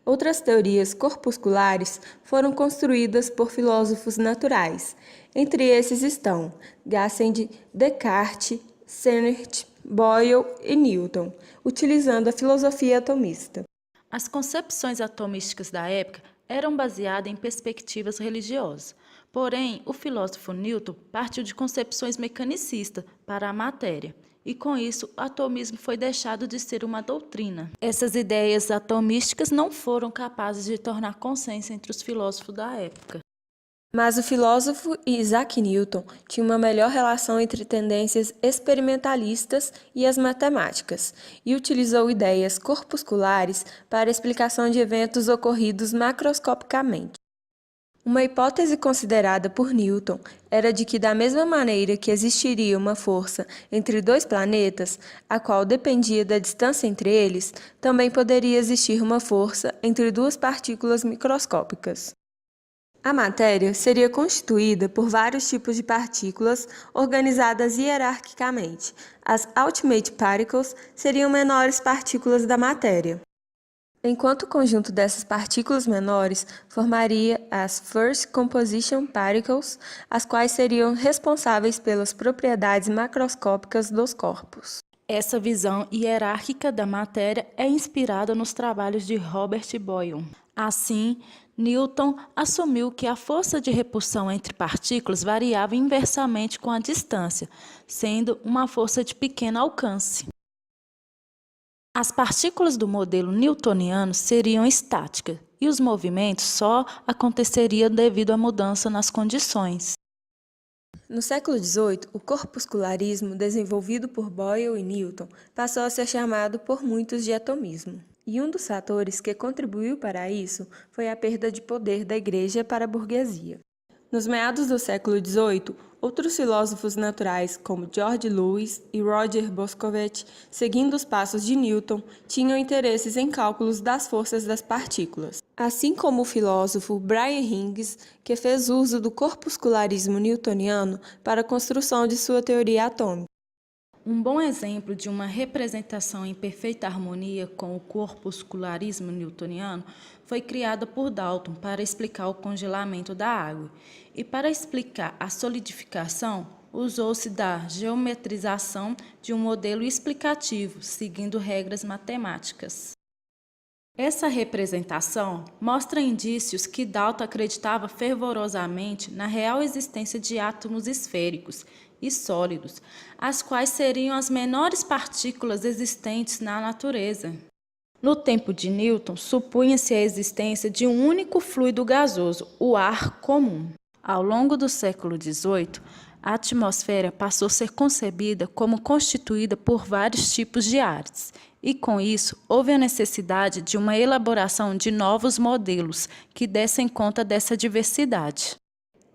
Outras teorias corpusculares foram construídas por filósofos naturais. Entre esses estão Gassendi, Descartes, Sennert, Boyle e Newton, utilizando a filosofia atomista. As concepções atomísticas da época eram baseadas em perspectivas religiosas. Porém, o filósofo Newton partiu de concepções mecanicistas para a matéria, e com isso o atomismo foi deixado de ser uma doutrina. Essas ideias atomísticas não foram capazes de tornar consenso entre os filósofos da época. Mas o filósofo Isaac Newton tinha uma melhor relação entre tendências experimentalistas e as matemáticas, e utilizou ideias corpusculares para a explicação de eventos ocorridos macroscopicamente. Uma hipótese considerada por Newton era de que, da mesma maneira que existiria uma força entre dois planetas, a qual dependia da distância entre eles, também poderia existir uma força entre duas partículas microscópicas. A matéria seria constituída por vários tipos de partículas organizadas hierarquicamente. As ultimate particles seriam menores partículas da matéria, enquanto o conjunto dessas partículas menores formaria as First Composition Particles, as quais seriam responsáveis pelas propriedades macroscópicas dos corpos. Essa visão hierárquica da matéria é inspirada nos trabalhos de Robert Boyle. Assim, Newton assumiu que a força de repulsão entre partículas variava inversamente com a distância, sendo uma força de pequeno alcance. As partículas do modelo newtoniano seriam estáticas e os movimentos só aconteceriam devido à mudança nas condições. No século XVIII, o corpuscularismo, desenvolvido por Boyle e Newton, passou a ser chamado por muitos de atomismo. E um dos fatores que contribuiu para isso foi a perda de poder da Igreja para a burguesia. Nos meados do século XVIII, outros filósofos naturais, como George Lewis e Roger Boscovich, seguindo os passos de Newton, tinham interesses em cálculos das forças das partículas. Assim como o filósofo Brian Higgs, que fez uso do corpuscularismo newtoniano para a construção de sua teoria atômica. Um bom exemplo de uma representação em perfeita harmonia com o corpuscularismo newtoniano foi criada por Dalton para explicar o congelamento da água. E para explicar a solidificação, usou-se da geometrização de um modelo explicativo, seguindo regras matemáticas. Essa representação mostra indícios que Dalton acreditava fervorosamente na real existência de átomos esféricos e sólidos, as quais seriam as menores partículas existentes na natureza. No tempo de Newton, supunha-se a existência de um único fluido gasoso, o ar comum. Ao longo do século XVIII, a atmosfera passou a ser concebida como constituída por vários tipos de ares, e com isso houve a necessidade de uma elaboração de novos modelos que dessem conta dessa diversidade.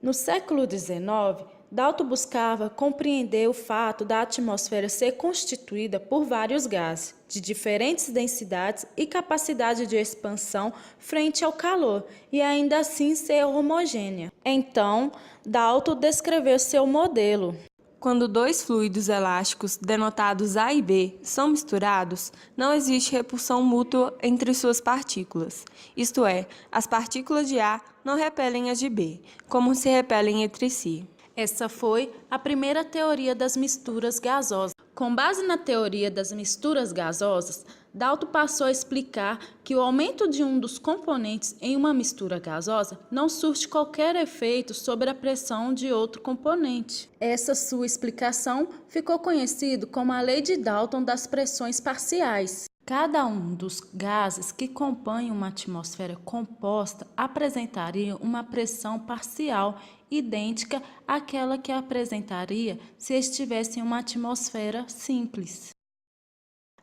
No século XIX, Dalton buscava compreender o fato da atmosfera ser constituída por vários gases, de diferentes densidades e capacidade de expansão frente ao calor, e ainda assim ser homogênea. Então, Dalton descreveu seu modelo. Quando dois fluidos elásticos, denotados A e B, são misturados, não existe repulsão mútua entre suas partículas. Isto é, as partículas de A não repelem as de B, como se repelem entre si. Essa foi a primeira teoria das misturas gasosas. Com base na teoria das misturas gasosas, Dalton passou a explicar que o aumento de um dos componentes em uma mistura gasosa não surte qualquer efeito sobre a pressão de outro componente. Essa sua explicação ficou conhecida como a lei de Dalton das pressões parciais. Cada um dos gases que compõem uma atmosfera composta apresentaria uma pressão parcial idêntica àquela que apresentaria se estivesse em uma atmosfera simples.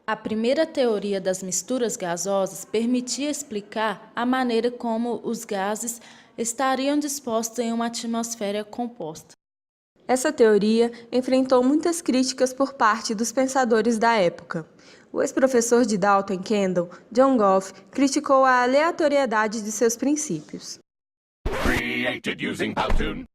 A primeira teoria das misturas gasosas permitia explicar a maneira como os gases estariam dispostos em uma atmosfera composta. Essa teoria enfrentou muitas críticas por parte dos pensadores da época. O ex-professor de Dalton em Kendall, John Goff, criticou a aleatoriedade de seus princípios. Created using Powtoon.